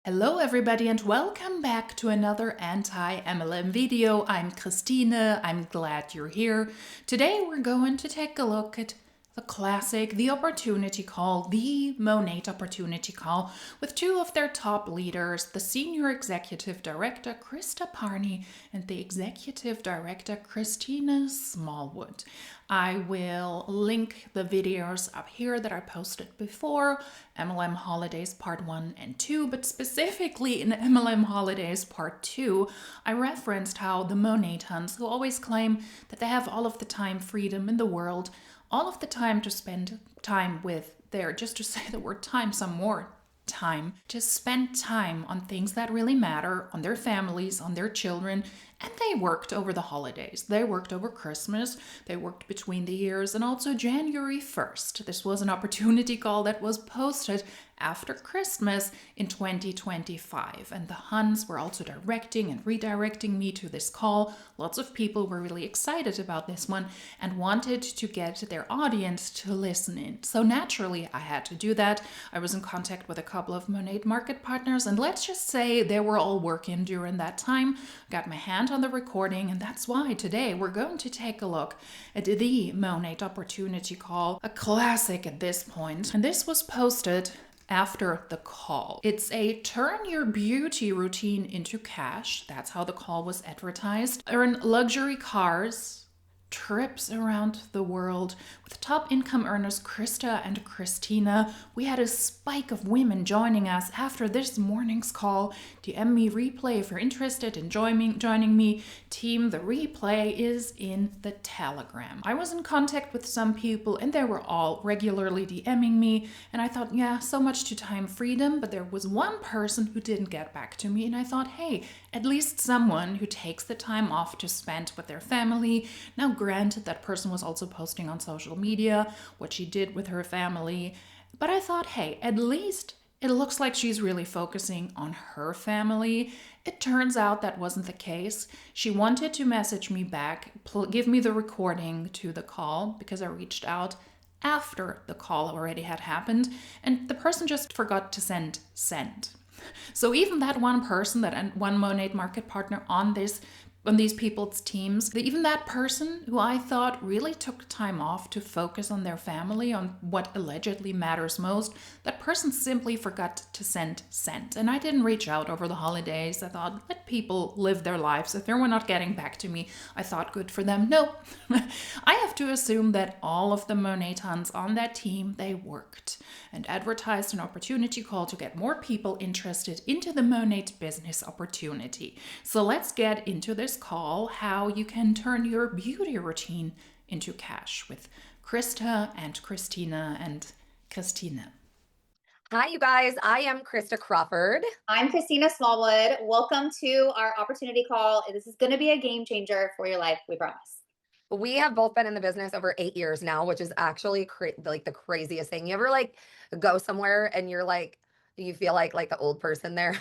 Hello everybody and welcome back to another anti-MLM video. I'm Christine, I'm glad you're here. Today we're going to take a look at the classic, the opportunity call, the Monat opportunity call with two of their top leaders, the Senior Executive Director Krista Parney and the Executive Director Christina Smallwood. I will link the videos up here that I posted before, MLM Holidays Part 1 and 2, but specifically in MLM Holidays Part 2, I referenced how the Monatans, who always claim that they have all of the time freedom in the world, all of the time to spend time with just to say the word time some more time, to spend time on things that really matter, on their families, on their children. And they worked over the holidays. They worked over Christmas. They worked between the years and also January 1st. This was an opportunity call that was posted after Christmas in 2025. And the Huns were also directing and redirecting me to this call. Lots of people were really excited about this one and wanted to get their audience to listen in. So naturally, I had to do that. I was in contact with a couple of Monat market partners, and let's just say they were all working during that time. Got my hand on the recording, and that's why today we're going to take a look at the Monat opportunity call, a classic at this point. And this was posted after the call. It's a turn your beauty routine into cash. That's how the call was advertised. Earn luxury cars, trips around the world. With top income earners Krista and Christina, we had a spike of women joining us after this morning's call. DM me replay if you're interested in joining me. Team, the replay is in the Telegram. I was in contact with some people and they were all regularly DMing me, and I thought, yeah, so much to time freedom, but there was one person who didn't get back to me, and I thought, hey, at least someone who takes the time off to spend with their family. Now, granted, that person was also posting on social media what she did with her family, but I thought, hey, at least it looks like she's really focusing on her family. It turns out that wasn't the case. She wanted to message me back, give me the recording to the call, because I reached out after the call already had happened, and the person just forgot to send. So even that one person, that one Monat market partner on these people's teams, even that person who I thought really took time off to focus on their family, on what allegedly matters most, that person simply forgot to send. And I didn't reach out over the holidays. I thought, let people live their lives. If they were not getting back to me, I thought good for them. No, I have to assume that all of the Monatans on that team, they worked and advertised an opportunity call to get more people interested into the Monat business opportunity. So let's get into this call, how you can turn your beauty routine into cash with Krista and Christina and Christina. Hi, you guys. I am Krista Crawford. I'm Christina Smallwood. Welcome to our opportunity call. This is going to be a game changer for your life, we promise. We have both been in the business over 8 years now, which is actually like the craziest thing. You ever go somewhere and you're like, you feel like the old person there?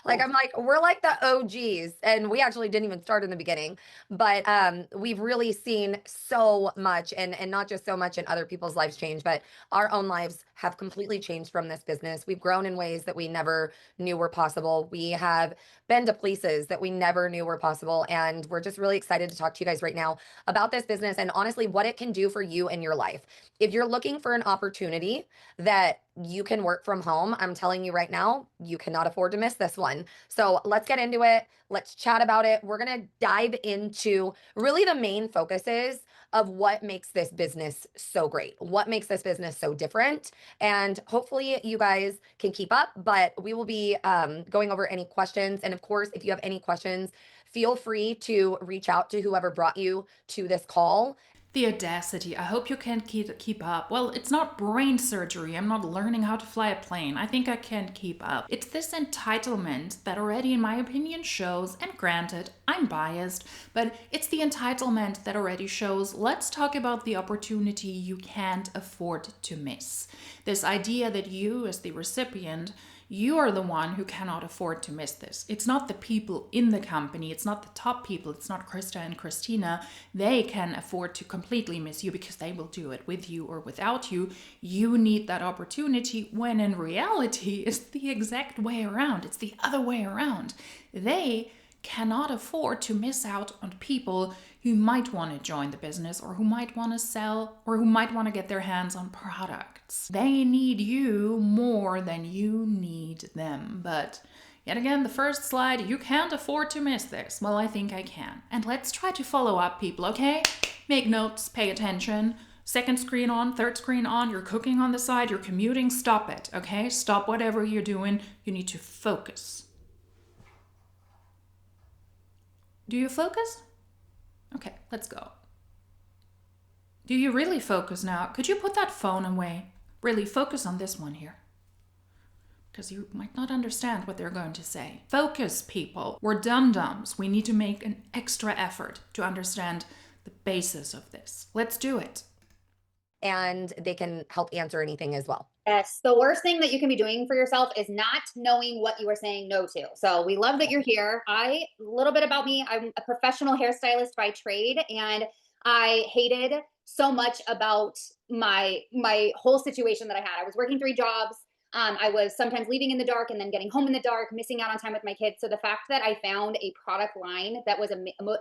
I'm like, we're like the OGs, and we actually didn't even start in the beginning, but we've really seen so much, and not just so much in other people's lives change, but our own lives have completely changed from this business. We've grown in ways that we never knew were possible. We have been to places that we never knew were possible, and we're just really excited to talk to you guys right now about this business and honestly what it can do for you in your life. If you're looking for an opportunity that you can work from home, I'm telling you right now, you cannot afford to miss this one. So let's get into it. Let's chat about it. We're going to dive into really the main focuses of what makes this business so great, what makes this business so different. And hopefully you guys can keep up, but we will be going over any questions. And of course, if you have any questions, feel free to reach out to whoever brought you to this call. The audacity. I hope you can keep up. Well, it's not brain surgery. I'm not learning how to fly a plane. I think I can keep up. It's this entitlement that already, in my opinion, shows, and granted, I'm biased, but it's the entitlement that already shows, let's talk about the opportunity you can't afford to miss. This idea that you, as the recipient, You are the one who cannot afford to miss this. It's not the people in the company, it's not the top people, it's not Krista and Christina. They can afford to completely miss you because they will do it with you or without you. You need that opportunity, when in reality it's the exact way around. It's the other way around. They cannot afford to miss out on people who might want to join the business, or who might want to sell, or who might want to get their hands on products. They need you more than you need them. But yet again, the first slide, you can't afford to miss this. Well, I think I can. And let's try to follow up, people, okay? Make notes, pay attention. Second screen on, third screen on, you're cooking on the side, you're commuting, stop it, okay? Stop whatever you're doing. You need to focus. Do you focus? Okay, let's go. Do you really focus now? Could you put that phone away? Really focus on this one here, because you might not understand what they're going to say. Focus, people. We're dum-dums. We need to make an extra effort to understand the basis of this. Let's do it. And they can help answer anything as well. Yes, the worst thing that you can be doing for yourself is not knowing what you are saying no to. So we love that you're here. A little bit about me, I'm a professional hairstylist by trade, and I hated so much about my whole situation that I had. I was working 3 jobs. I was sometimes leaving in the dark and then getting home in the dark, missing out on time with my kids. So the fact that I found a product line that was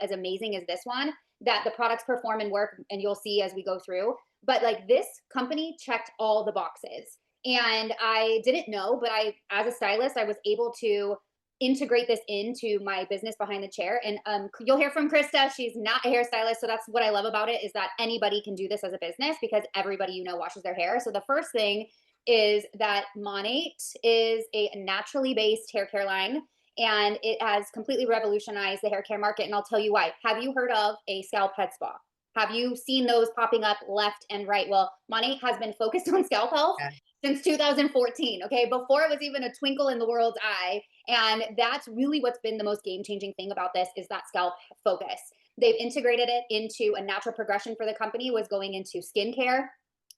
as amazing as this one, that the products perform and work, and you'll see as we go through. But like, this company checked all the boxes, and I didn't know, but as a stylist, I was able to integrate this into my business behind the chair. And you'll hear from Krista. She's not a hairstylist. So that's what I love about it, is that anybody can do this as a business, because everybody, washes their hair. So the first thing is that Monat is a naturally based hair care line, and it has completely revolutionized the hair care market. And I'll tell you why. Have you heard of a scalp head spa? Have you seen those popping up left and right? Well, Monat has been focused on scalp health since 2014, okay? Before it was even a twinkle in the world's eye. And that's really what's been the most game-changing thing about this, is that scalp focus. They've integrated it into a natural progression for the company, was going into skincare,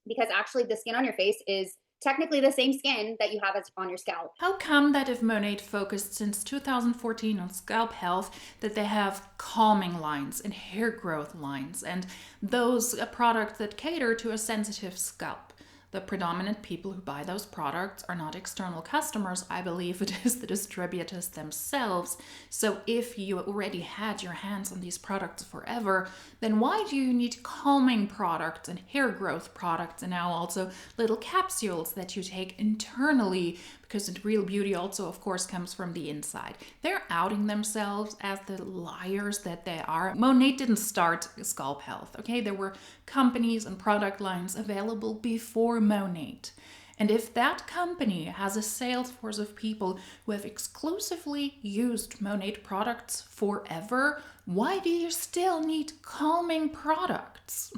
because actually the skin on your face is technically the same skin that you have as on your scalp. How come that if Monat focused since 2014 on scalp health, that they have calming lines and hair growth lines, and those products that cater to a sensitive scalp? The predominant people who buy those products are not external customers. I believe it is the distributors themselves. So if you already had your hands on these products forever, then why do you need calming products and hair growth products, and now also little capsules that you take internally? Because the real beauty also, of course, comes from the inside. They're outing themselves as the liars that they are. Monat didn't start scalp health, okay? There were companies and product lines available before Monat. And if that company has a sales force of people who have exclusively used Monat products forever, why do you still need calming products?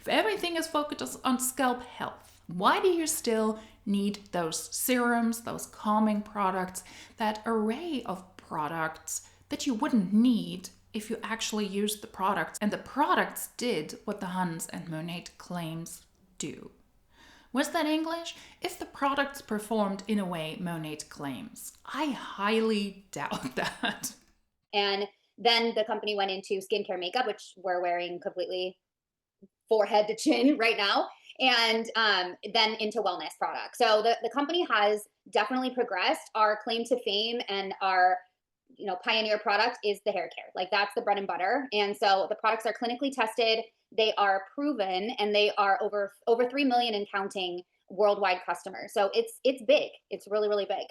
If everything is focused on scalp health, why do you still need those serums, those calming products, that array of products that you wouldn't need if you actually used the products and the products did what the Hans and Monat claims do? Was that English? If the products performed in a way Monat claims. I highly doubt that. And then the company went into skincare makeup, which we're wearing completely forehead to chin right now, and then into wellness products. So the company has definitely progressed. Our claim to fame and our pioneer product is the hair care. Like, that's the bread and butter. And so the products are clinically tested, they are proven, and they are over 3 million and counting worldwide customers. So it's big. It's really, really big.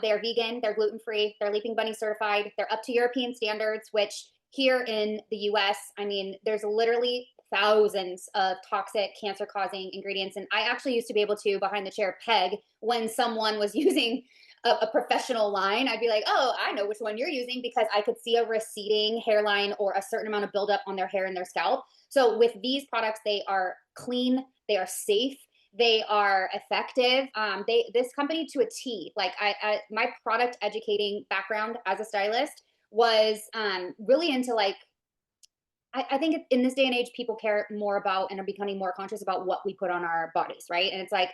They're vegan, they're gluten-free, they're Leaping Bunny certified, they're up to European standards, which here in the US, I mean, there's literally thousands of toxic, cancer-causing ingredients. And I actually used to be able to, behind the chair, peg when someone was using a professional line. I'd be like, oh, I know which one you're using, because I could see a receding hairline or a certain amount of buildup on their hair and their scalp. So with these products, they are clean, they are safe, they are effective. This company to a T, like my product educating background as a stylist was really into, like, I think in this day and age, people care more about and are becoming more conscious about what we put on our bodies, right? And it's like,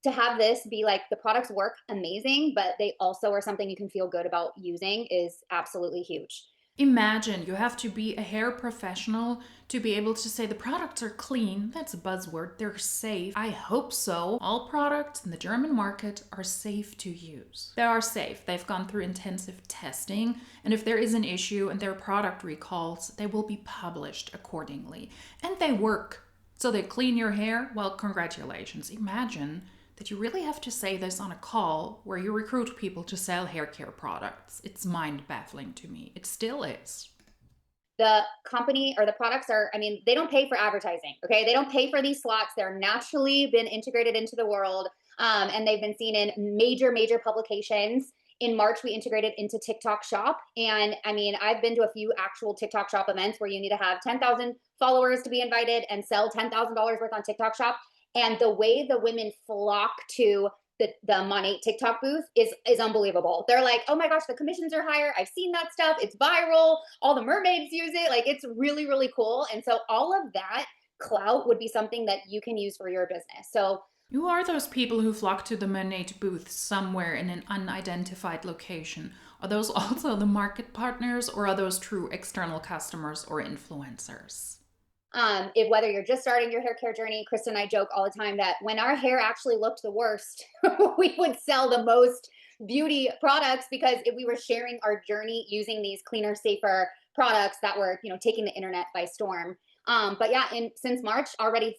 to have this be like the products work amazing, but they also are something you can feel good about using is absolutely huge. Imagine you have to be a hair professional to be able to say the products are clean. That's a buzzword. They're safe. I hope so. All products in the German market are safe to use. They are safe. They've gone through intensive testing, and if there is an issue and there are product recalls, they will be published accordingly. And they work. So they clean your hair? Well, congratulations. Imagine that you really have to say this on a call where you recruit people to sell hair care products. It's mind baffling to me. It still is. The company or the products are, I mean, they don't pay for advertising. Okay. They don't pay for these slots. They're naturally been integrated into the world. And they've been seen in major publications. In March, we integrated into TikTok Shop. And I mean, I've been to a few actual TikTok Shop events where you need to have 10,000 followers to be invited and sell $10,000 worth on TikTok Shop. And the way the women flock to the Monat TikTok booth is unbelievable. They're like, oh my gosh, the commissions are higher. I've seen that stuff. It's viral. All the mermaids use it. Like it's really cool. And so all of that clout would be something that you can use for your business. So Who are those people who flock to the Monat booth somewhere in an unidentified location? Are those also the market partners, or are those true external customers or influencers? if whether you're just starting your hair care journey, Krista and I joke all the time that when our hair actually looked the worst, we would sell the most beauty products because if we were sharing our journey using these cleaner, safer products that were, taking the internet by storm. But yeah, since March, already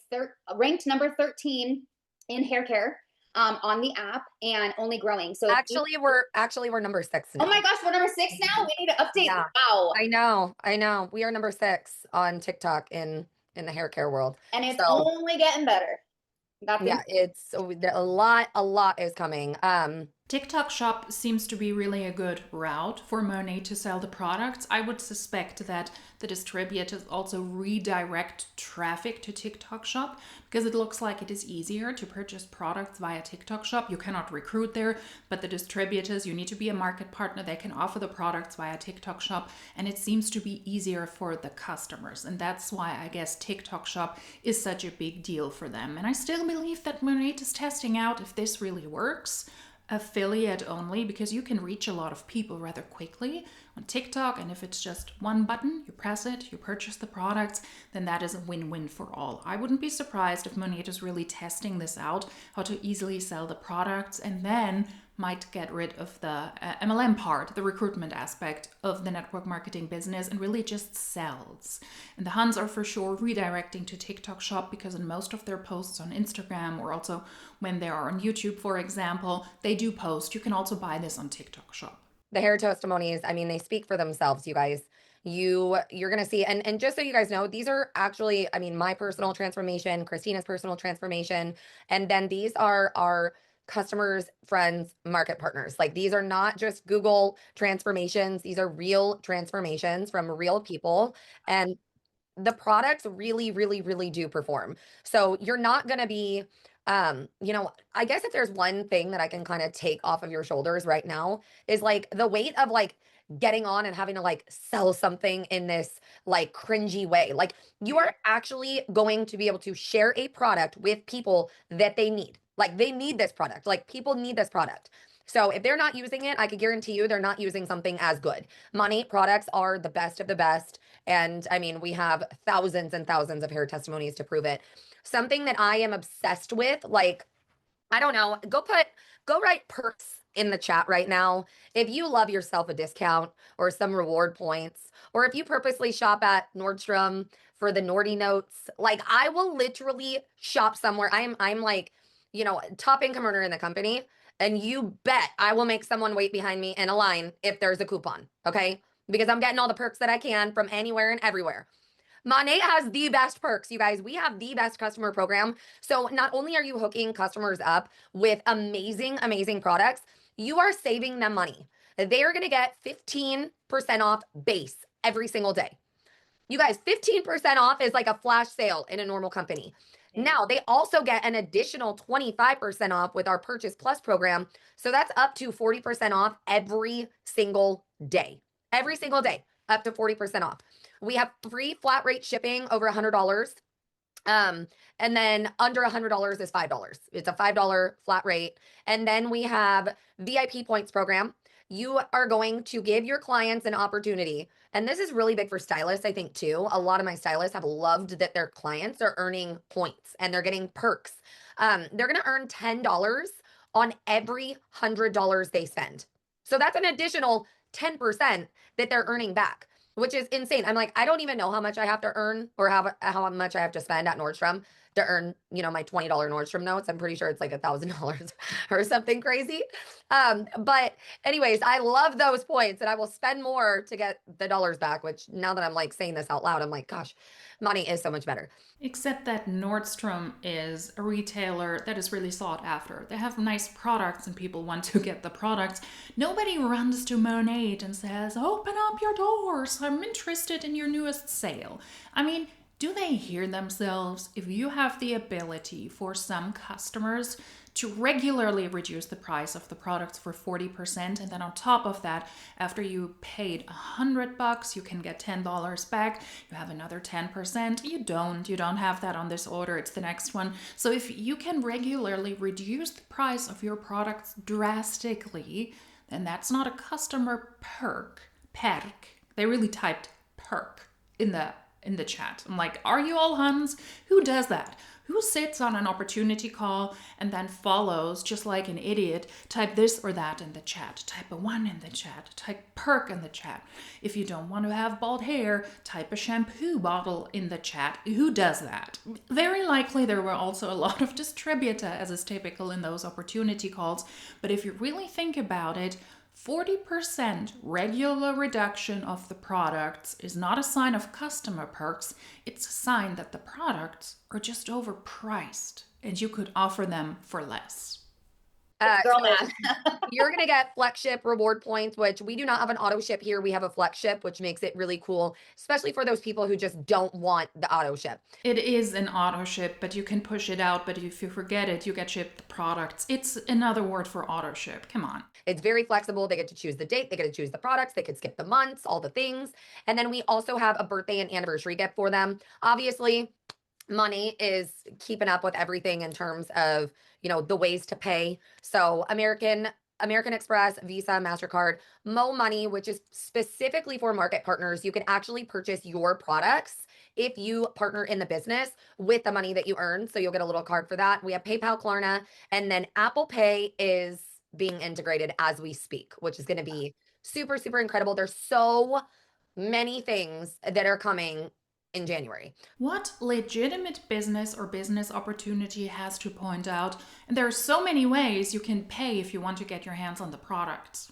ranked number 13 in hair care on the app and only growing. So We're number 6 oh now. my gosh, we're number 6 now. We need to update. Yeah. Wow. I know. We are number 6 on TikTok in the hair care world. And it's only getting better. Yeah, it's a lot is coming. TikTok Shop seems to be really a good route for Monat to sell the products. I would suspect that the distributors also redirect traffic to TikTok Shop because it looks like it is easier to purchase products via TikTok Shop. You cannot recruit there, but the distributors, you need to be a market partner. They can offer the products via TikTok Shop, and it seems to be easier for the customers. And that's why I guess TikTok Shop is such a big deal for them. And I still believe that Monat is testing out if this really works. Affiliate only, because you can reach a lot of people rather quickly on TikTok, and if it's just one button, you press it, you purchase the products, then that is a win-win for all. I wouldn't be surprised if Monat is really testing this out, how to easily sell the products, and then might get rid of the MLM part, the recruitment aspect of the network marketing business, and really just sells. And the Huns are for sure redirecting to TikTok Shop because in most of their posts on Instagram, or also when they are on YouTube, for example, they do post. You can also buy this on TikTok Shop. The hair testimonies, I mean, they speak for themselves, you guys. You're going to see, and just so you guys know, these are actually, I mean, my personal transformation, Christina's personal transformation, and then these are our customers, friends, market partners. Like these are not just Google transformations. These are real transformations from real people. And the products really do perform. So you're not going to be, I guess if there's one thing that I can kind of take off of your shoulders right now is like the weight of like getting on and having to like sell something in this like cringy way. Like you are actually going to be able to share a product with people that they need. Like they need this product. Like people need this product. So if they're not using it, I could guarantee you they're not using something as good. Monat products are the best of the best. And I mean, we have thousands and thousands of hair testimonies to prove it. Something that I am obsessed with, like, I don't know, go write perks in the chat right now. If you love yourself a discount or some reward points, or if you purposely shop at Nordstrom for the Nordy notes, like I will literally shop somewhere. I'm like, top income earner in the company. And you bet I will make someone wait behind me in a line if there's a coupon, okay? Because I'm getting all the perks that I can from anywhere and everywhere. Monat has the best perks, you guys. We have the best customer program. So not only are you hooking customers up with amazing products, you are saving them money. They are going to get 15% off base every single day. You guys, 15% off is like a flash sale in a normal company. Now, they also get an additional 25% off with our Purchase Plus program. So that's up to 40% off every single day. Every single day, up to 40% off. We have free flat rate shipping over $100. And then under $100 is $5. It's a $5 flat rate. And then we have VIP points program. You are going to give your clients an opportunity. And this is really big for stylists, I think, too. A lot of my stylists have loved that their clients are earning points and they're getting perks. They're going to earn $10 on every $100 they spend. So that's an additional 10% that they're earning back, which is insane. I'm like, I don't even know how much I have to earn or how much I have to spend at Nordstrom to earn, my $20 Nordstrom notes. I'm pretty sure it's like $1,000 or something crazy. But anyways, I love those points and I will spend more to get the dollars back, which now that I'm like saying this out loud, I'm like, gosh, money is so much better. Except that Nordstrom is a retailer that is really sought after. They have nice products and people want to get the products. Nobody runs to Monat and says, open up your doors, I'm interested in your newest sale. I mean, do they hear themselves? If you have the ability for some customers to regularly reduce the price of the products for 40%, and then on top of that, after you paid $100, you can get $10 back, you have another 10%. You don't have that on this order, it's the next one. So if you can regularly reduce the price of your products drastically, then that's not a customer perk. They really typed perk in the chat. I'm like, are you all Huns? Who does that? Who sits on an opportunity call and then follows just like an idiot, type this or that in the chat, type a 1 in the chat, type perk in the chat. If you don't want to have bald hair, type a shampoo bottle in the chat. Who does that? Very likely there were also a lot of distributor, as is typical in those opportunity calls. But if you really think about it, 40% regular reduction of the products is not a sign of customer perks, it's a sign that the products are just overpriced and you could offer them for less. Girl So math. you're going to get flex ship reward points, which we do not have an auto ship here. We have a flex ship, which makes it really cool, especially for those people who just don't want the auto ship. It is an auto ship, but you can push it out. But if you forget it, you get shipped the products. It's another word for auto ship. Come on. It's very flexible. They get to choose the date, they get to choose the products, they could skip the months, all the things. And then we also have a birthday and anniversary gift for them. Obviously, money is keeping up with everything in terms of, the ways to pay. So American Express, Visa, MasterCard, Mo Money, which is specifically for market partners. You can actually purchase your products if you partner in the business with the money that you earn. So you'll get a little card for that. We have PayPal, Klarna, and then Apple Pay is being integrated as we speak, which is going to be super, super incredible. There's so many things that are coming in January. What legitimate business or business opportunity has to point out? And there are so many ways you can pay if you want to get your hands on the products.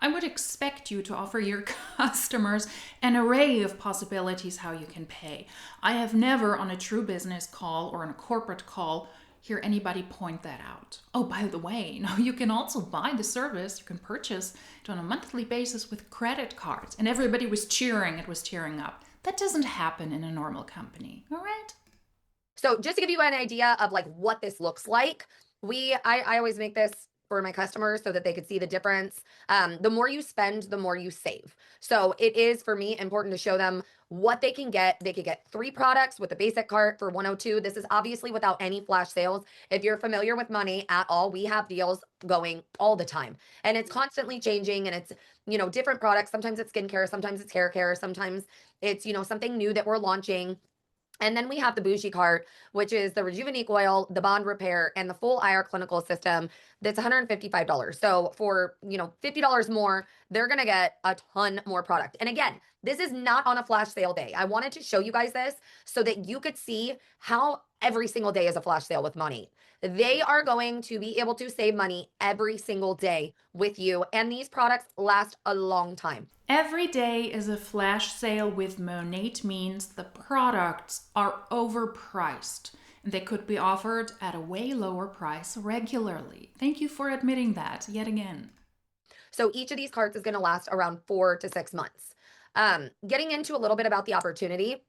I would expect you to offer your customers an array of possibilities how you can pay. I have never on a true business call or on a corporate call hear anybody point that out. Oh, by the way, now you can also buy the service, you can purchase it on a monthly basis with credit cards. And everybody was cheering, it was tearing up. That doesn't happen in a normal company, all right? So just to give you an idea of like what this looks like, I always make this for my customers so that they could see the difference. The more you spend, the more you save. So it is for me important to show them what they can get. They could get 3 products with a basic cart for $102. This is obviously without any flash sales. If you're familiar with money at all, we have deals going all the time and it's constantly changing and it's, different products. Sometimes it's skincare, sometimes it's hair care, sometimes it's, something new that we're launching. And then we have the bougie cart, which is the Rejuvenique oil, the bond repair, and the full IR clinical system. That's $155. So for, $50 more, they're going to get a ton more product. And again, this is not on a flash sale day. I wanted to show you guys this so that you could see how every single day is a flash sale with money. They are going to be able to save money every single day with you. And these products last a long time. Every day is a flash sale with Monat means the products are overpriced and they could be offered at a way lower price regularly. Thank you for admitting that yet again. So each of these carts is going to last around 4 to 6 months. Getting into a little bit about the opportunity.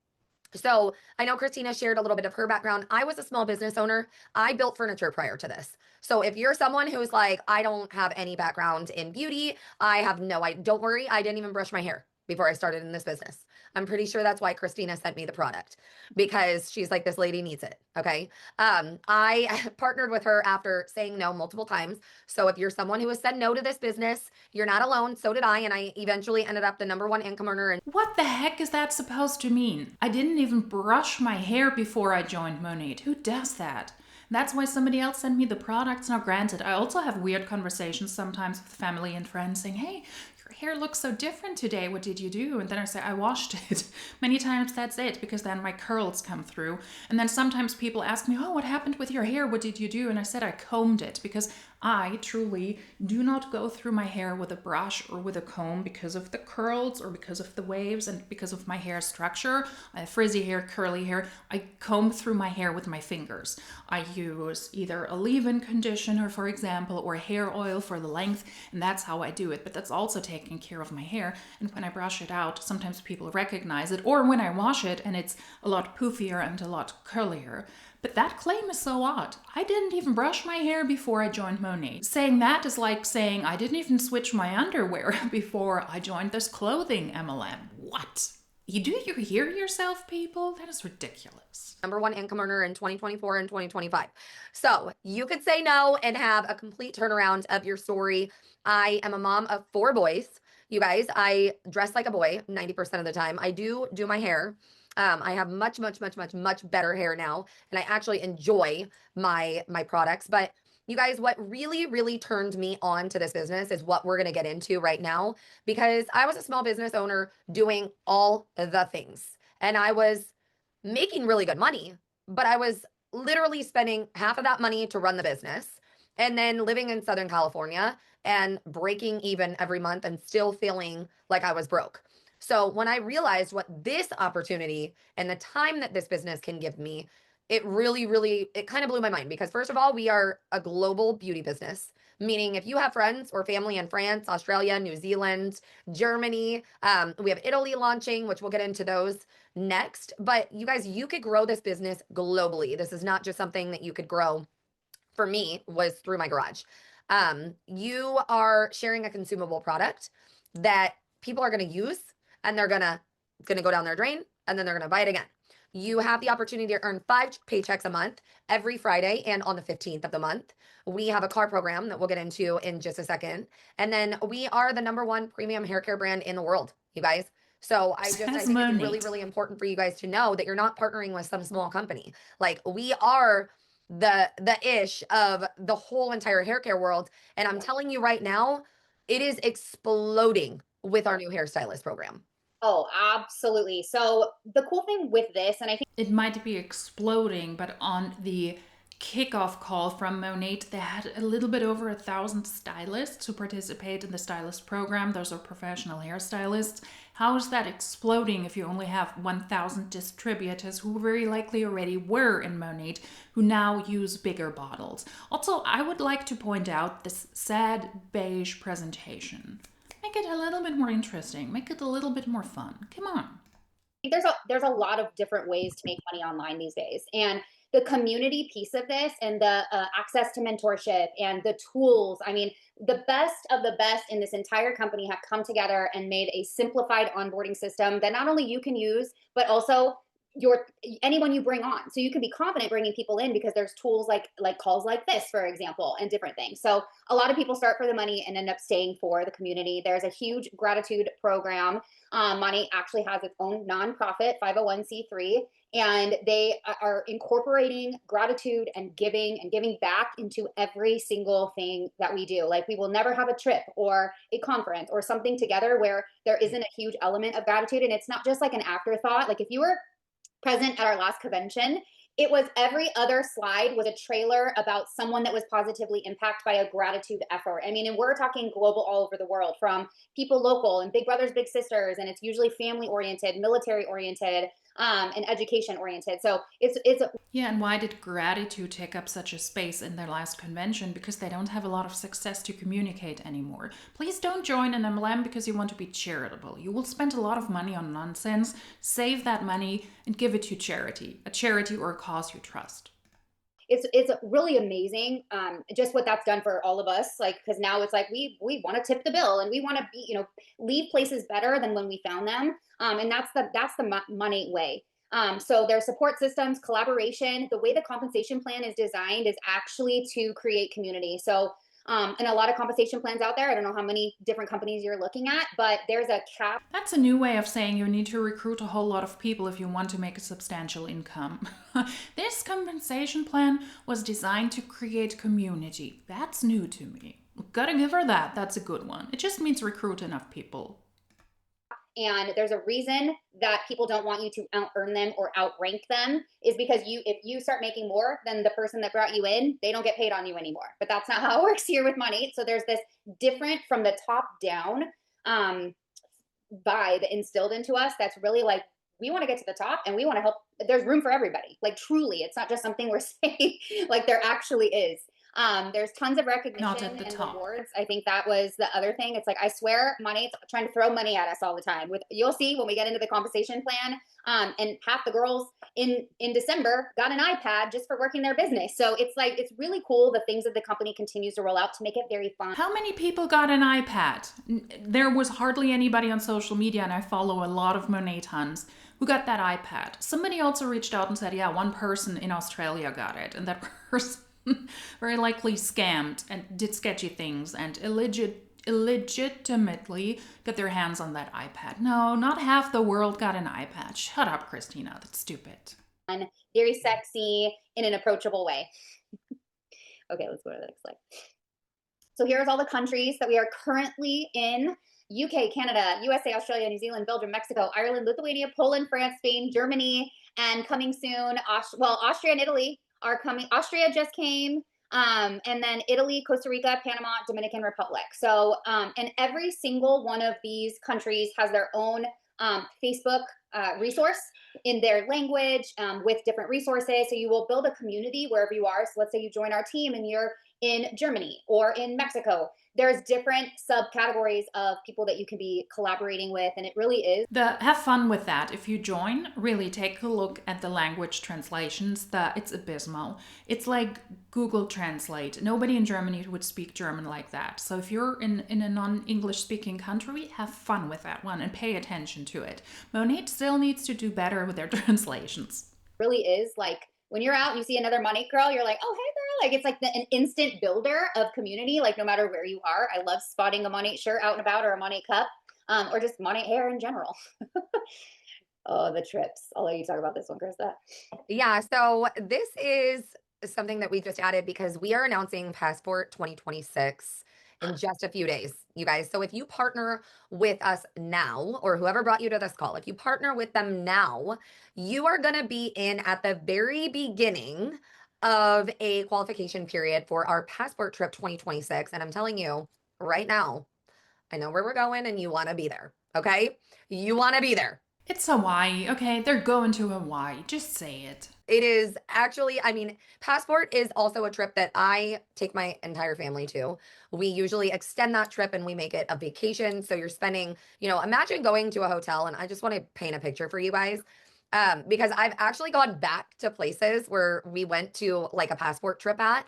So I know Christina shared a little bit of her background. I was a small business owner. I built furniture prior to this. So if you're someone who's like, I don't have any background in beauty, don't worry, I didn't even brush my hair before I started in this business. I'm pretty sure that's why Christina sent me the product, because she's like, this lady needs it. Okay. I partnered with her after saying no multiple times. So if you're someone who has said no to this business, you're not alone. So did I. And I eventually ended up the #1 income earner. And What the heck is that supposed to mean? I didn't even brush my hair before I joined Monat. Who does that? That's why somebody else sent me the products. Now, granted, I also have weird conversations sometimes with family and friends saying, hey, your hair looks so different today. What did you do? And then I say, I washed it. Many times that's it, because then my curls come through. And then sometimes people ask me, oh, what happened with your hair? What did you do? And I said I combed it, because I truly do not go through my hair with a brush or with a comb because of the curls or because of the waves and because of my hair structure. I have frizzy hair, curly hair. I comb through my hair with my fingers. I use either a leave-in conditioner, for example, or hair oil for the length, and that's how I do it. But that's also taking care of my hair. And when I brush it out, sometimes people recognize it, or when I wash it and it's a lot poofier and a lot curlier. But that claim is so odd. I didn't even brush my hair before I joined Monat. Saying that is like saying I didn't even switch my underwear before I joined this clothing MLM. What? Do you hear yourself, people? That is ridiculous. #1 income earner in 2024 and 2025. So you could say no and have a complete turnaround of your story. I am a mom of 4 boys. You guys, I dress like a boy 90% of the time. I do my hair. I have much better hair now, and I actually enjoy my products. But you guys, what really turned me on to this business is what we're going to get into right now, because I was a small business owner doing all the things, and I was making really good money, but I was literally spending half of that money to run the business, and then living in Southern California and breaking even every month and still feeling like I was broke. So when I realized what this opportunity and the time that this business can give me, it really, it kind of blew my mind, because first of all, we are a global beauty business, meaning if you have friends or family in France, Australia, New Zealand, Germany, we have Italy launching, which we'll get into those next. But you guys, you could grow this business globally. This is not just something that you could grow. For me, was through my garage. You are sharing a consumable product that people are going to use, and they're gonna go down their drain, and then they're gonna buy it again. You have the opportunity to earn 5 paychecks a month every Friday and on the 15th of the month. We have a car program that we'll get into in just a second. And then we are the #1 premium hair care brand in the world, you guys. So I think it's really important for you guys to know that you're not partnering with some small company. Like, we are the ish of the whole entire hair care world. And I'm telling you right now, it is exploding with our new hairstylist program. Oh, absolutely. So the cool thing with this, and I think it might be exploding, but on the kickoff call from Monat, they had a little bit over 1,000 stylists who participate in the stylist program. Those are professional hairstylists. How is that exploding if you only have 1,000 distributors who very likely already were in Monat, who now use bigger bottles? Also, I would like to point out this sad beige presentation. Make it a little bit more interesting. Make it a little bit more fun. Come on. there's a lot of different ways to make money online these days, and the community piece of this, and the access to mentorship and the tools. I mean, the best of the best in this entire company have come together and made a simplified onboarding system that not only you can use, but also anyone you bring on, so you can be confident bringing people in, because there's tools like calls like this, for example, and different things. So a lot of people start for the money and end up staying for the community. There's a huge gratitude program. Monat actually has its own nonprofit 501c3, and they are incorporating gratitude and giving back into every single thing that we do. Like, we will never have a trip or a conference or something together where there isn't a huge element of gratitude. And it's not just like an afterthought. Like, if you were present at our last convention, it was every other slide was a trailer about someone that was positively impacted by a gratitude effort. I mean, and we're talking global, all over the world, from people local and big brothers, big sisters, and it's usually family oriented, military oriented, and education oriented. So it's yeah. And why did gratitude take up such a space in their last convention? Because they don't have a lot of success to communicate anymore. Please don't join an MLM because you want to be charitable. You will spend a lot of money on nonsense. Save that money and give it to charity, a charity or a cause you trust. it's really amazing, just what that's done for all of us. Like, because now it's like we want to tip the bill, and we want to be, leave places better than when we found them. And that's the money way. So their support systems, collaboration, the way the compensation plan is designed is actually to create community. So and a lot of compensation plans out there. I don't know how many different companies you're looking at, but there's a cap. That's a new way of saying you need to recruit a whole lot of people if you want to make a substantial income. This compensation plan was designed to create community. That's new to me. Gotta give her that. That's a good one. It just means recruit enough people. And there's a reason that people don't want you to out earn them or outrank them, is because if you start making more than the person that brought you in, they don't get paid on you anymore. But that's not how it works here with money. So there's this different from the top down vibe instilled into us that's really like, we want to get to the top and we want to help. There's room for everybody. Like, truly, it's not just something we're saying. Like, there actually is. There's tons of recognition and rewards. I think that was the other thing. It's like, I swear, money's trying to throw money at us all the time. You'll see when we get into the compensation plan, and half the girls in December got an iPad just for working their business. So it's like, it's really cool, the things that the company continues to roll out to make it very fun. How many people got an iPad? There was hardly anybody on social media, and I follow a lot of Monat tons who got that iPad. Somebody also reached out and said, yeah, one person in Australia got it, and that person very likely scammed and did sketchy things and illegitimately got their hands on that iPad. No, not half the world got an iPad. Shut up, Christina. That's stupid. Very sexy in an approachable way. Okay, let's go to the next slide. So here's all the countries that we are currently in: UK, Canada, USA, Australia, New Zealand, Belgium, Mexico, Ireland, Lithuania, Poland, France, Spain, Germany, and coming soon, Austria and Italy are coming. Austria just came, and then Italy, Costa Rica, Panama, Dominican Republic. So, and every single one of these countries has their own Facebook resource in their language, with different resources. So you will build a community wherever you are. So let's say you join our team and you're in Germany or in Mexico. There's different subcategories of people that you can be collaborating with, and it really is. Have fun with that. If you join, really take a look at the language translations. It's abysmal. It's like Google Translate. Nobody in Germany would speak German like that. So if you're in a non-English speaking country, have fun with that one and pay attention to it. Monat still needs to do better with their translations. It really is like, when you're out and you see another Monat girl, you're like, oh, hey, girl. Like, it's like an instant builder of community, like no matter where you are. I love spotting a Monat shirt out and about, or a Monat cup, or just Monat hair in general. Oh, the trips. I'll let you talk about this one, Krista. Yeah, so this is something that we just added because we are announcing Passport 2026 in just a few days, you guys. So if you partner with us now, or whoever brought you to this call, if you partner with them now, you are going to be in at the very beginning of a qualification period for our Passport trip 2026. And I'm telling you right now, I know where we're going and you want to be there. Okay. You want to be there. It's Hawaii, okay? They're going to Hawaii. Just say it. It is actually, I mean, Passport is also a trip that I take my entire family to. We usually extend that trip and we make it a vacation. So you're spending, imagine going to a hotel, and I just want to paint a picture for you guys. Because I've actually gone back to places where we went to like a Passport trip at.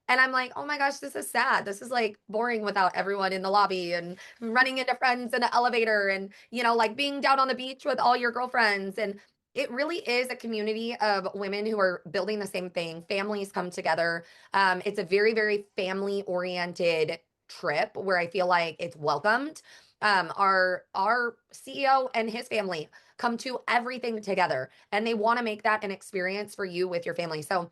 And I'm like, oh my gosh, this is sad. This is like boring without everyone in the lobby and running into friends in the elevator and, like being down on the beach with all your girlfriends. And it really is a community of women who are building the same thing. Families come together. It's a very, very family oriented trip where I feel like it's welcomed. Our CEO and his family come to everything together, and they want to make that an experience for you with your family. So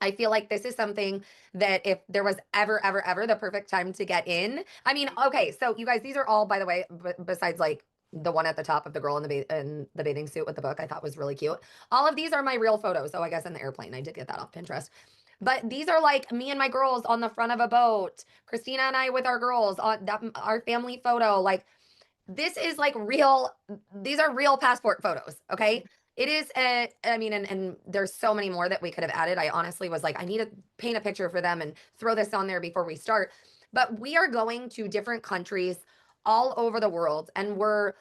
I feel like this is something that if there was ever the perfect time to get in. I mean, okay, so you guys, these are all, by the way, besides like the one at the top of the girl in the bathing suit with the book, I thought was really cute. All of these are my real photos. So I guess in the airplane, I did get that off Pinterest. But these are like me and my girls on the front of a boat. Christina and I with our girls on our family photo. Like, this is like real. These are real Passport photos. Okay. It is, and there's so many more that we could have added. I honestly was like, I need to paint a picture for them and throw this on there before we start. But we are going to different countries all over the world, and we're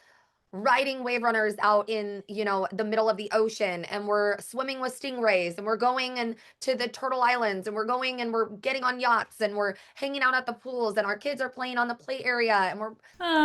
riding wave runners out in, the middle of the ocean, and we're swimming with stingrays, and we're going and to the Turtle Islands, and we're going and we're getting on yachts, and we're hanging out at the pools, and our kids are playing on the play area, and we're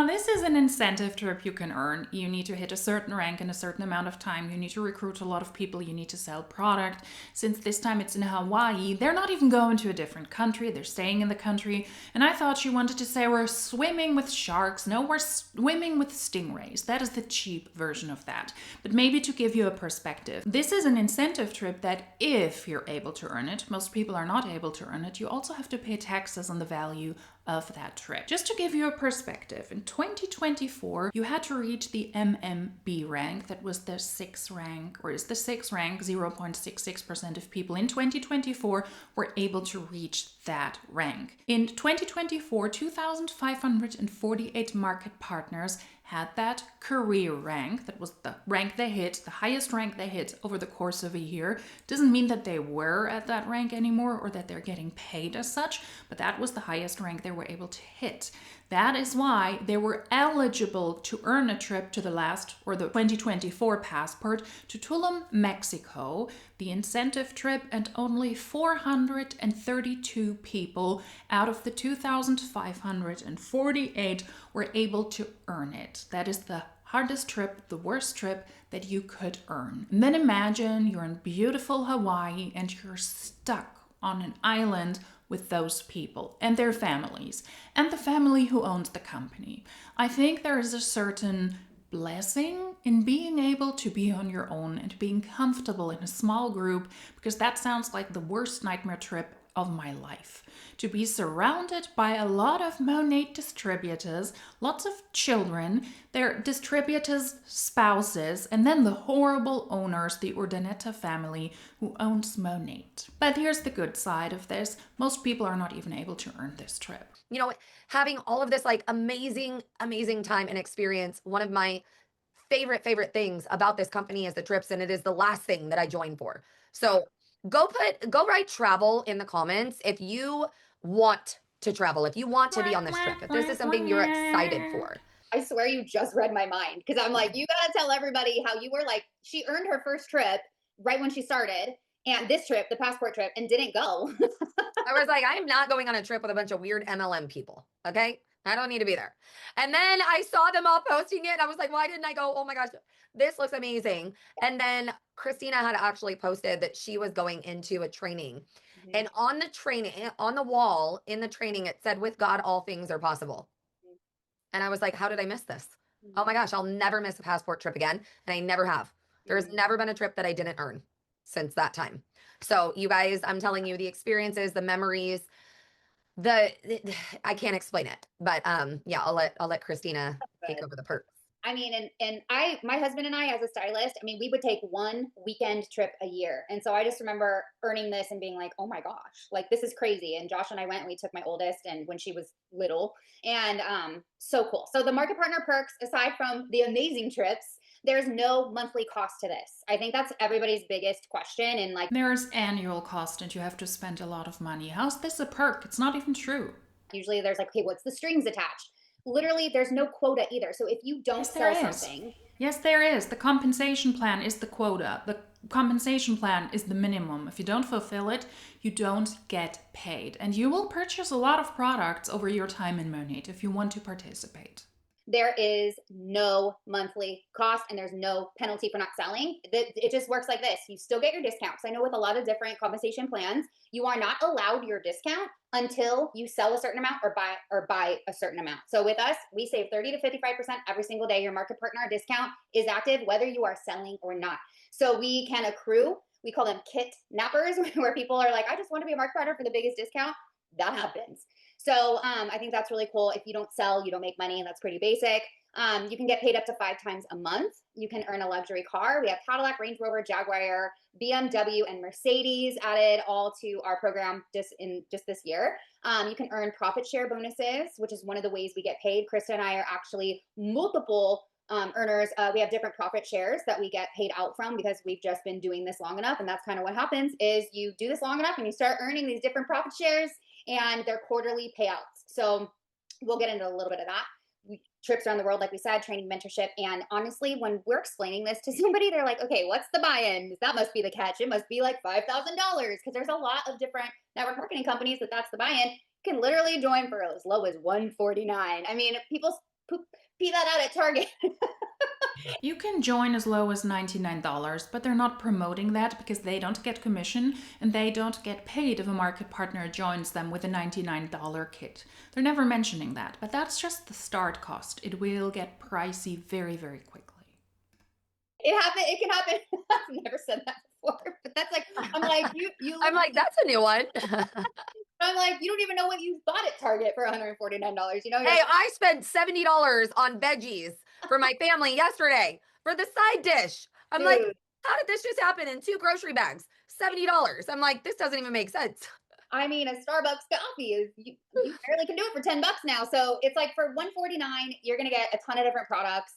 This is an incentive trip you can earn. You need to hit a certain rank in a certain amount of time. You need to recruit a lot of people. You need to sell product. Since this time it's in Hawaii, they're not even going to a different country. They're staying in the country. And I thought you wanted to say we're swimming with sharks. No, we're swimming with stingrays. That is the cheap version of that. But maybe to give you a perspective, this is an incentive trip that if you're able to earn it, most people are not able to earn it, you also have to pay taxes on the value of that trip. Just to give you a perspective, in 2024, you had to reach the MMB rank. That was the sixth rank, or is the sixth rank. 0.66% of people in 2024 were able to reach that rank. In 2024, 2,548 market partners had that career rank. That was the rank they hit, the highest rank they hit over the course of a year. Doesn't mean that they were at that rank anymore or that they're getting paid as such, but that was the highest rank they were able to hit. That is why they were eligible to earn a trip to the 2024 passport to Tulum, Mexico, the incentive trip, and only 432 people out of the 2,548 were able to earn it. That is the hardest trip, the worst trip that you could earn. And then imagine you're in beautiful Hawaii and you're stuck on an island with those people and their families and the family who owns the company. I think there is a certain blessing in being able to be on your own and being comfortable in a small group, because that sounds like the worst nightmare trip of my life. To be surrounded by a lot of Monat distributors, lots of children, their distributors' spouses, and then the horrible owners, the Urdaneta family who owns Monat. But here's the good side of this. Most people are not even able to earn this trip. Having all of this like amazing, amazing time and experience. One of my favorite things about this company is the trips, and it is the last thing that I joined for. So go write travel in the comments if you want to travel, if you want to be on this trip, if this is something you're excited for. I swear you just read my mind, because I'm like, you gotta tell everybody how you were like, she earned her first trip right when she started, and this trip, the passport trip, and didn't go. I was like, I'm not going on a trip with a bunch of weird MLM people. Okay. I don't need to be there. And then I saw them all posting it. I was like, why didn't I go? Oh my gosh, this looks amazing. And then Christina had actually posted that she was going into a training. Mm-hmm. And on the training, on the wall in the training, it said, with God, all things are possible. Mm-hmm. And I was like, how did I miss this? Mm-hmm. Oh my gosh, I'll never miss a passport trip again. And I never have. There's never been a trip that I didn't earn since that time. So you guys, I'm telling you, the experiences, the memories, I can't explain it, but yeah, I'll let Christina take over the perks. I mean, and my husband and I, as a stylist, I mean, we would take one weekend trip a year. And so I just remember earning this and being like, oh my gosh, like this is crazy. And Josh and I went and we took my oldest, and when she was little, and so cool. So the market partner perks, aside from the amazing trips, there's no monthly cost to this. I think that's everybody's biggest question. And like, there's annual cost and you have to spend a lot of money. How's this a perk? It's not even true. Usually there's like, okay, what's the strings attached? Literally, there's no quota either. So if you don't sell something. Yes, there is. The compensation plan is the quota. The compensation plan is the minimum. If you don't fulfill it, you don't get paid. And you will purchase a lot of products over your time in Monat if you want to participate. There is no monthly cost, and there's no penalty for not selling. It just works like this. You still get your discounts. I know with a lot of different compensation plans, you are not allowed your discount until you sell a certain amount or buy a certain amount. So with us, we save 30 to 55% every single day. Your market partner discount is active whether you are selling or not. So we can accrue. We call them kit nappers, where people are like, I just want to be a market partner for the biggest discount. That happens. So I think that's really cool. If you don't sell, you don't make money, and that's pretty basic. You can get paid up to 5 times a month. You can earn a luxury car. We have Cadillac, Range Rover, Jaguar, BMW, and Mercedes added all to our program just this year. You can earn profit share bonuses, which is one of the ways we get paid. Krista and I are actually multiple earners. We have different profit shares that we get paid out from, because we've just been doing this long enough. And that's kind of what happens is you do this long enough and you start earning these different profit shares, and they're quarterly payouts. So we'll get into a little bit of that. trips around the world, like we said, training, mentorship. And honestly, when we're explaining this to somebody, they're like, okay, what's the buy-in? That must be the catch. It must be like $5,000 because there's a lot of different network marketing companies that's the buy-in. You can literally join for as low as $149. I mean, people pee that out at Target. You can join as low as $99, but they're not promoting that because they don't get commission and they don't get paid if a market partner joins them with a $99 kit. They're never mentioning that, but that's just the start cost. It will get pricey very, very quickly. It can happen. I've never said that before, but that's like, I'm like, I'm like, that's a new one. I'm like, you don't even know what you bought at Target for $149. You know, Hey, I spent $70 on veggies for my family yesterday for the side dish. I'm like, how did this just happen in 2 grocery bags? $70. I'm like, this doesn't even make sense. I mean, a Starbucks coffee is you barely can do it for $10 now. So it's like for $149, you're gonna get a ton of different products.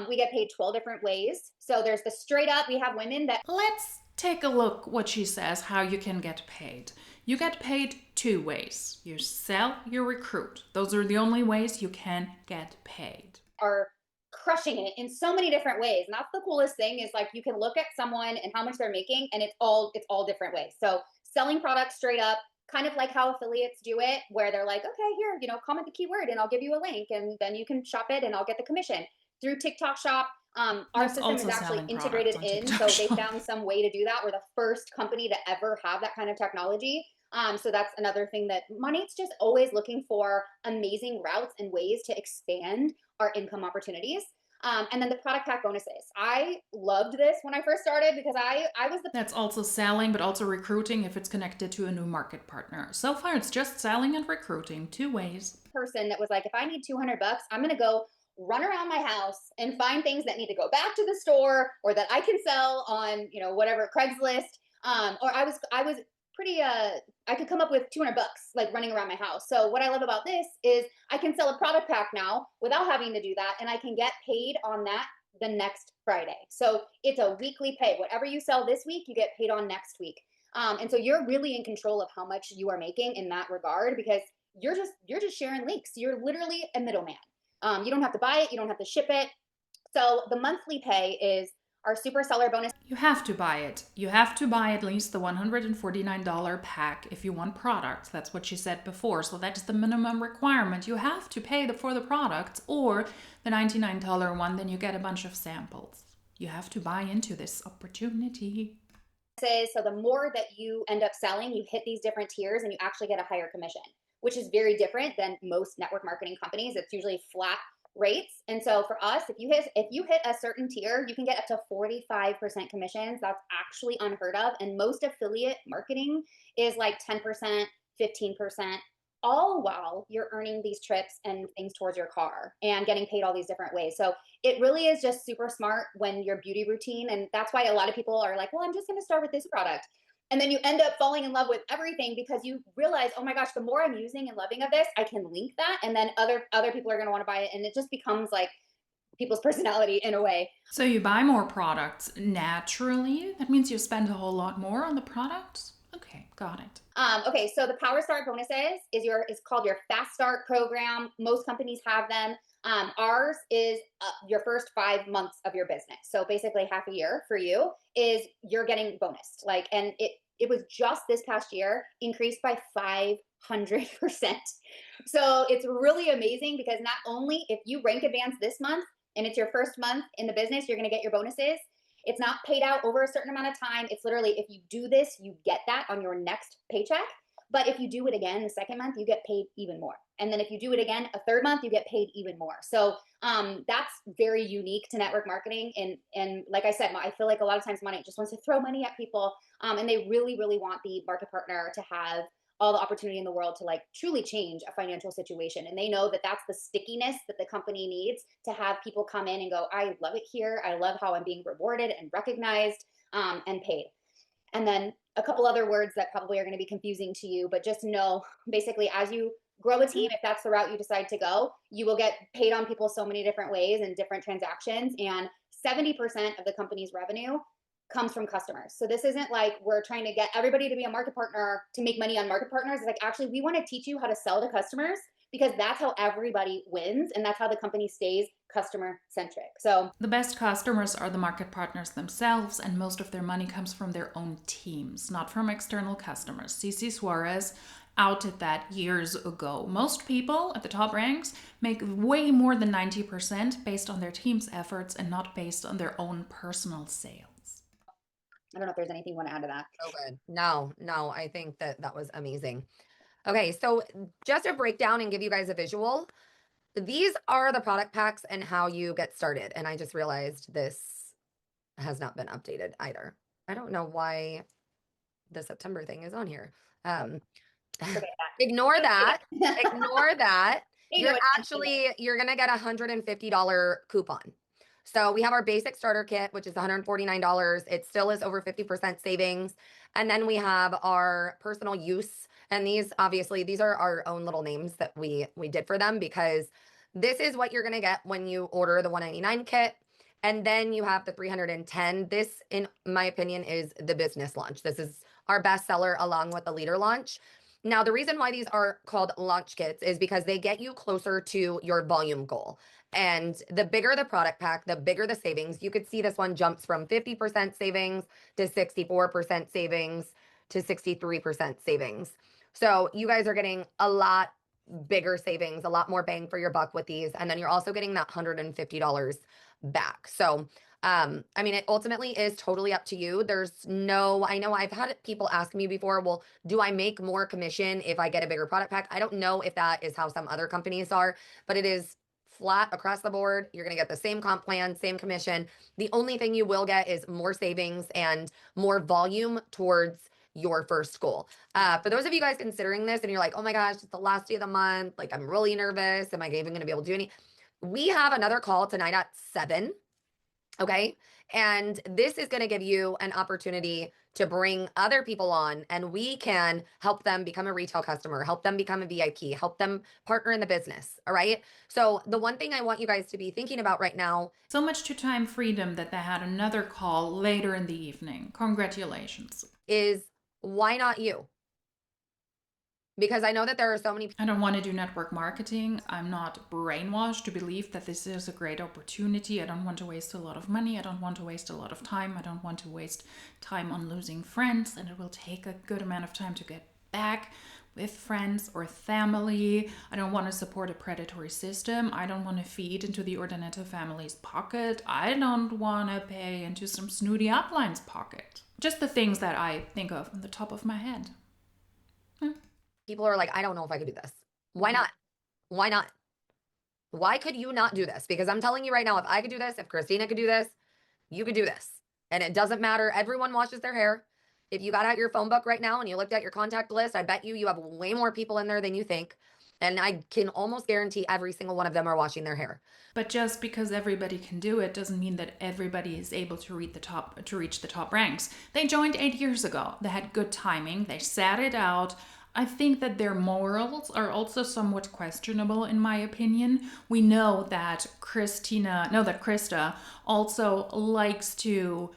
We get paid 12 different ways. So there's the straight up. We have women that. Let's take a look what she says, how you can get paid. You get paid 2 ways. You sell, you recruit. Those are the only ways you can get paid. Are crushing it in so many different ways. And that's the coolest thing is like you can look at someone and how much they're making and it's all different ways. So selling products straight up, kind of like how affiliates do it, where they're like, okay, here, comment the keyword and I'll give you a link and then you can shop it and I'll get the commission. Through TikTok Shop, our system is actually integrated in. So they found some way to do that. We're the first company to ever have that kind of technology. So that's another thing that Monat's just always looking for amazing routes and ways to expand our income opportunities. And then the product pack bonuses. I loved this when I first started because I was the. That's also selling, but also recruiting if it's connected to a new market partner. So far, it's just selling and recruiting, 2 ways. Person that was like, if I need $200, I'm going to go run around my house and find things that need to go back to the store or that I can sell on, whatever, Craigslist. Or I was pretty, I could come up with $200 like running around my house. So what I love about this is I can sell a product pack now without having to do that. And I can get paid on that the next Friday. So it's a weekly pay. Whatever you sell this week, you get paid on next week. And so you're really in control of how much you are making in that regard because you're just sharing links. You're literally a middleman. You don't have to buy it. You don't have to ship it. So the monthly pay is our super seller bonus. You have to buy it. You have to buy at least the $149 pack if you want products. That's what she said before. So that's the minimum requirement. You have to pay for the products or the $99 one, then you get a bunch of samples. You have to buy into this opportunity. So the more that you end up selling, you hit these different tiers and you actually get a higher commission, which is very different than most network marketing companies. It's usually flat rates. And so for us, if you hit a certain tier, you can get up to 45% commissions. That's actually unheard of. And most affiliate marketing is like 10%, 15%, all while you're earning these trips and things towards your car and getting paid all these different ways. So it really is just super smart when your beauty routine. And that's why a lot of people are like, well, I'm just going to start with this product. And then you end up falling in love with everything because you realize, oh my gosh, the more I'm using and loving of this, I can link that. And then other people are going to want to buy it. And it just becomes like people's personality in a way. So you buy more products naturally. That means you spend a whole lot more on the products. Okay, got it. Okay, so the Power Start bonuses is called your Fast Start program. Most companies have them. Ours is your first 5 months of your business. So basically half a year for you is you're getting bonused. And it was just this past year increased by 500%. So it's really amazing because not only if you rank advance this month and it's your first month in the business, you're going to get your bonuses. It's not paid out over a certain amount of time. It's literally, if you do this, you get that on your next paycheck. But if you do it again the second month, you get paid even more. And then if you do it again a third month, you get paid even more. So that's very unique to network marketing. And like I said, I feel like a lot of times money just wants to throw money at people. And they really, really want the market partner to have all the opportunity in the world to truly change a financial situation. And they know that that's the stickiness that the company needs to have people come in and go, I love it here. I love how I'm being rewarded and recognized and paid. And then a couple other words that probably are going to be confusing to you, but just know basically as you grow a team, if that's the route you decide to go, you will get paid on people so many different ways and different transactions. And 70% of the company's revenue comes from customers. So this isn't like we're trying to get everybody to be a market partner to make money on market partners. It's like, actually, we want to teach you how to sell to customers because that's how everybody wins and that's how the company stays customer centric. So the best customers are the market partners themselves, and most of their money comes from their own teams, not from external customers. CC Suarez outed that years ago. Most people at the top ranks make way more than 90% based on their team's efforts and not based on their own personal sales. I don't know if there's anything you want to add to that. So good. No, I think that was amazing. Okay, so just a breakdown and give you guys a visual. These are the product packs and how you get started. And I just realized this has not been updated either. I don't know why the September thing is on here. Ignore that. Ignore that. You're gonna get $150 coupon. So we have our basic starter kit, which is $149. It still is over 50% savings. And then we have our personal use. And these are our own little names that we did for them, because this is what you're gonna get when you order the $199 kit. And then you have the $310. This, in my opinion, is the business launch. This is our best seller along with the leader launch. Now, the reason why these are called launch kits is because they get you closer to your volume goal. And the bigger the product pack, the bigger the savings. You could see this one jumps from 50% savings to 64% savings to 63% savings. So you guys are getting a lot bigger savings, a lot more bang for your buck with these. And then you're also getting that $150 back. So I mean, it ultimately is totally up to you. I know I've had people ask me before, well, do I make more commission if I get a bigger product pack? I don't know if that is how some other companies are, but it is flat across the board. You're going to get the same comp plan, same commission. The only thing you will get is more savings and more volume towards your first goal. For those of you guys considering this and you're like, oh my gosh, it's the last day of the month. Like, I'm really nervous. Am I even going to be able to do any? We have another call tonight at 7. Okay. And this is going to give you an opportunity to bring other people on, and we can help them become a retail customer, help them become a VIP, help them partner in the business. All right. So the one thing I want you guys to be thinking about right now. So much to time freedom that they had another call later in the evening. Congratulations. Is why not you? Because I know that there are so many people. I don't want to do network marketing. I'm not brainwashed to believe that this is a great opportunity. I don't want to waste a lot of money. I don't want to waste a lot of time. I don't want to waste time on losing friends. And it will take a good amount of time to get back with friends or family. I don't want to support a predatory system. I don't want to feed into the Ordinetta family's pocket. I don't want to pay into some snooty upline's pocket. Just the things that I think of on the top of my head. People are like, I don't know if I could do this. Why not? Why not? Why could you not do this? Because I'm telling you right now, if I could do this, if Christina could do this, you could do this. And it doesn't matter. Everyone washes their hair. If you got out your phone book right now and you looked at your contact list, I bet you have way more people in there than you think. And I can almost guarantee every single one of them are washing their hair. But just because everybody can do it doesn't mean that everybody is able to reach the top ranks. They joined 8 years ago. They had good timing. They sat it out. I think that their morals are also somewhat questionable, in my opinion. We know that Krista also likes to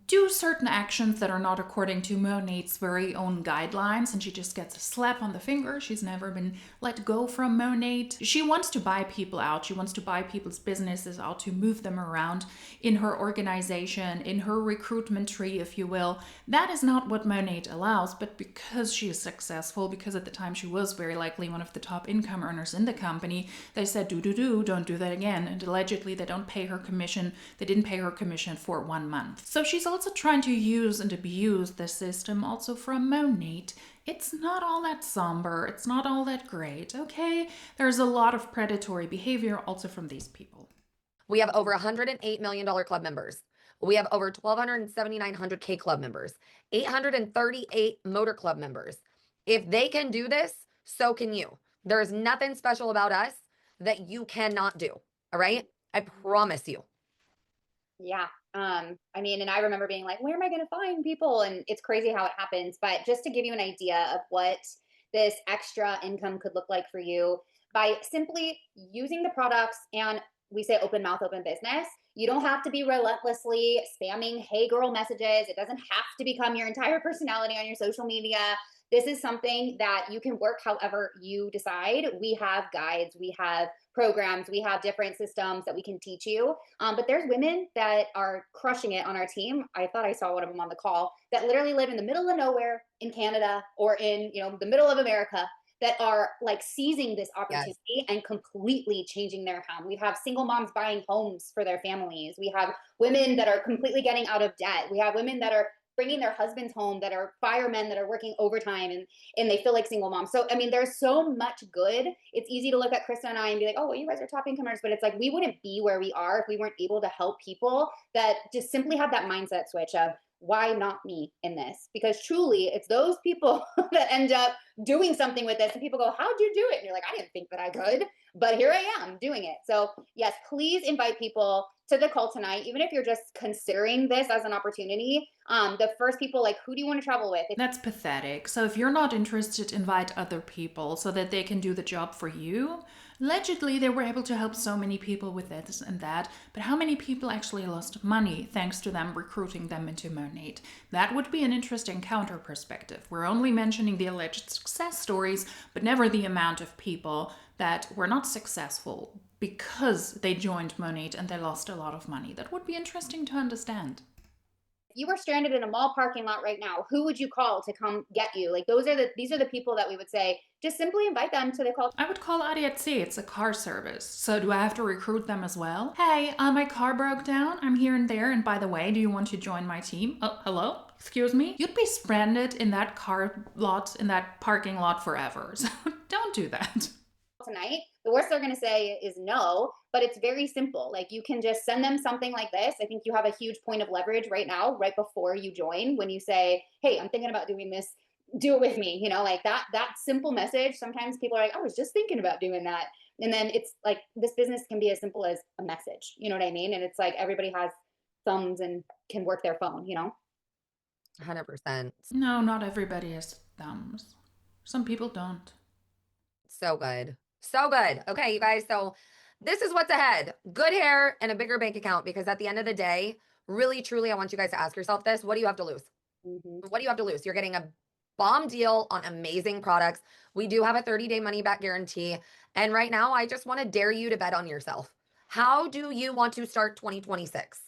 do certain actions that are not according to Monat's very own guidelines, and she just gets a slap on the finger. She's never been let go from Monat. She wants to buy people out. She wants to buy people's businesses out, to move them around in her organization, in her recruitment tree, if you will. That is not what Monat allows, but because she is successful, because at the time she was very likely one of the top income earners in the company, they said, don't do that again. And allegedly they didn't pay her commission for 1 month. So she's also trying to use and abuse the system also from Monat. It's not all that somber. It's not all that great, okay? There's a lot of predatory behavior also from these people. We have over $108 million club members. We have over 1,279 club members, 838 motor club members. If they can do this, so can you. There's nothing special about us that you cannot do. All right? I promise you. Yeah. I mean, and I remember being like, where am I going to find people? And it's crazy how it happens. But just to give you an idea of what this extra income could look like for you, by simply using the products, and we say open mouth, open business, You don't have to be relentlessly spamming hey girl messages. It doesn't have to become your entire personality on your social media. This is something that you can work however you decide. We have guides, we have programs, we have different systems that we can teach you. But there's women that are crushing it on our team. I thought I saw one of them on the call that literally live in the middle of nowhere in Canada or in, the middle of America, that are like seizing this opportunity Yes. and completely changing their home. We have single moms buying homes for their families. We have women that are completely getting out of debt. We have women that are bringing their husbands home, that are firemen that are working overtime, and they feel like single moms. So I mean, there's so much good. It's easy to look at Krista and I and be like, oh, well, you guys are top incomers, but it's like we wouldn't be where we are if we weren't able to help people that just simply have that mindset switch of, why not me in this? Because truly, it's those people that end up doing something with this, and people go, how'd you do it? And you're like, I didn't think that I could, but here I am doing it. So yes, please invite people to the call tonight, even if you're just considering this as an opportunity. The first people, like, who do you want to travel with? That's pathetic. So if you're not interested, invite other people so that they can do the job for you. Allegedly, they were able to help so many people with this and that, but how many people actually lost money thanks to them recruiting them into Monat? That would be an interesting counter perspective. We're only mentioning the alleged success stories, but never the amount of people that were not successful because they joined Monat and they lost a lot of money. That would be interesting to understand. If you were stranded in a mall parking lot right now, who would you call to come get you? Like, these are the people that we would say, just simply invite them to the call. I would call ADAC. It's a car service. So do I have to recruit them as well? Hey, my car broke down. I'm here and there. And by the way, do you want to join my team? Oh, hello? Excuse me? You'd be stranded in that car lot, in that parking lot forever. So don't do that. Tonight, the worst they're going to say is no, but it's very simple. Like, you can just send them something like this. I think you have a huge point of leverage right now, right before you join, when you say, hey, I'm thinking about doing this, do it with me. Like that simple message. Sometimes people are like, I was just thinking about doing that. And then it's like, this business can be as simple as a message, you know what I mean? And it's like, everybody has thumbs and can work their phone, 100%. No, not everybody has thumbs. Some people don't. So good. So good. Okay, you guys. So this is what's ahead. Good hair and a bigger bank account, because at the end of the day, really, truly, I want you guys to ask yourself this. What do you have to lose? What do you have to lose? You're getting a bomb deal on amazing products. We do have a 30-day money back guarantee. And right now, I just want to dare you to bet on yourself. How do you want to start 2026?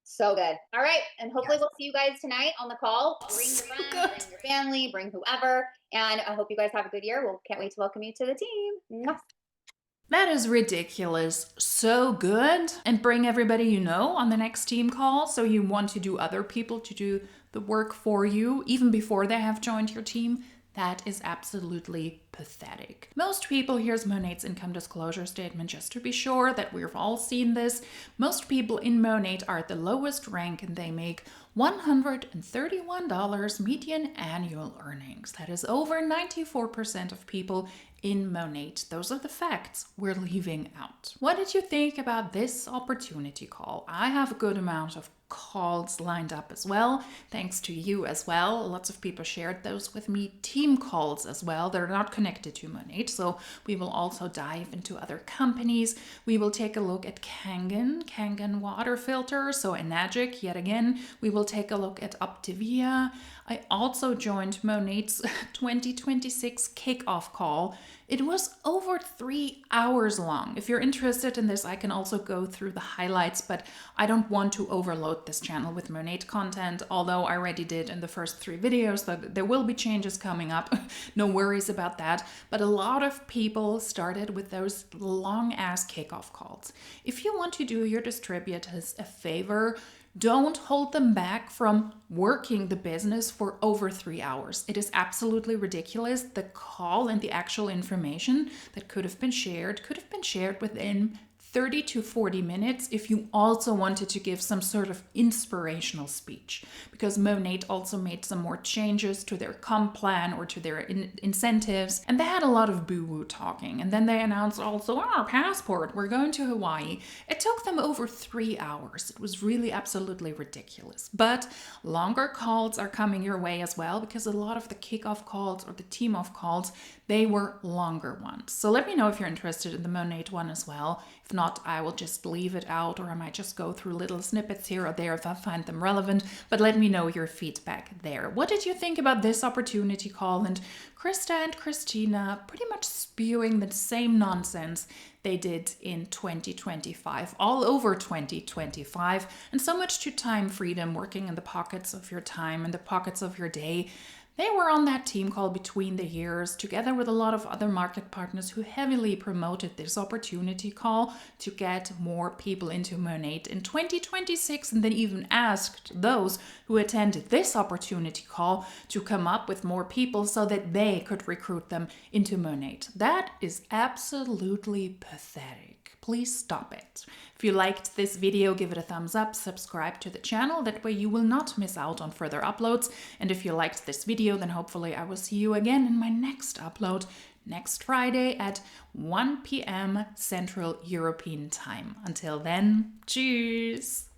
So good. All right. And hopefully we'll see you guys tonight on the call. Bring your friends, bring your family, bring whoever. And I hope you guys have a good year. Can't wait to welcome you to the team. Mwah. That is ridiculous. So good. And bring everybody you know on the next team call. So you want to do other people to do the work for you even before they have joined your team. That is absolutely pathetic. Most people, here's Monat's income disclosure statement, just to be sure that we've all seen this. Most people in Monat are at the lowest rank and they make $131 median annual earnings. That is over 94% of people in Monat. Those are the facts we're leaving out. What did you think about this opportunity call? I have a good amount of calls lined up as well, thanks to you as well. Lots of people shared those with me. Team calls as well. They're not connected to Monat, so we will also dive into other companies. We will take a look at Kangen water filter, so Enagic yet again. We will take a look at Optivia. I also joined Monat's 2026 kickoff call. It was over 3 hours long. If you're interested in this, I can also go through the highlights, but I don't want to overload this channel with Monat content, although I already did in the first 3 videos. So there will be changes coming up. No worries about that. But a lot of people started with those long-ass kickoff calls. If you want to do your distributors a favor, don't hold them back from working the business for over 3 hours. It is absolutely ridiculous. The call and the actual information that could have been shared within 30 to 40 minutes if you also wanted to give some sort of inspirational speech, because Monat also made some more changes to their comp plan or to their incentives, and they had a lot of boo-woo talking. And then they announced also, our passport, we're going to Hawaii. It took them over 3 hours. It was really absolutely ridiculous. But longer calls are coming your way as well, because a lot of the kickoff calls or the team off calls, they were longer ones. So let me know if you're interested in the Monat one as well. If not, not, I will just leave it out, or I might just go through little snippets here or there if I find them relevant. But let me know your feedback there. What did you think about this opportunity call? And Krista and Christina pretty much spewing the same nonsense they did in 2025, all over 2025, and so much to time freedom, working in the pockets of your time and the pockets of your day. They were on that team call Between the Years, together with a lot of other market partners who heavily promoted this opportunity call to get more people into Monat in 2026, and then even asked those who attended this opportunity call to come up with more people so that they could recruit them into Monat. That is absolutely pathetic. Please stop it. If you liked this video, give it a thumbs up, subscribe to the channel, that way you will not miss out on further uploads. And if you liked this video, then hopefully I will see you again in my next upload next Friday at 1 p.m. Central European Time. Until then, tschüss!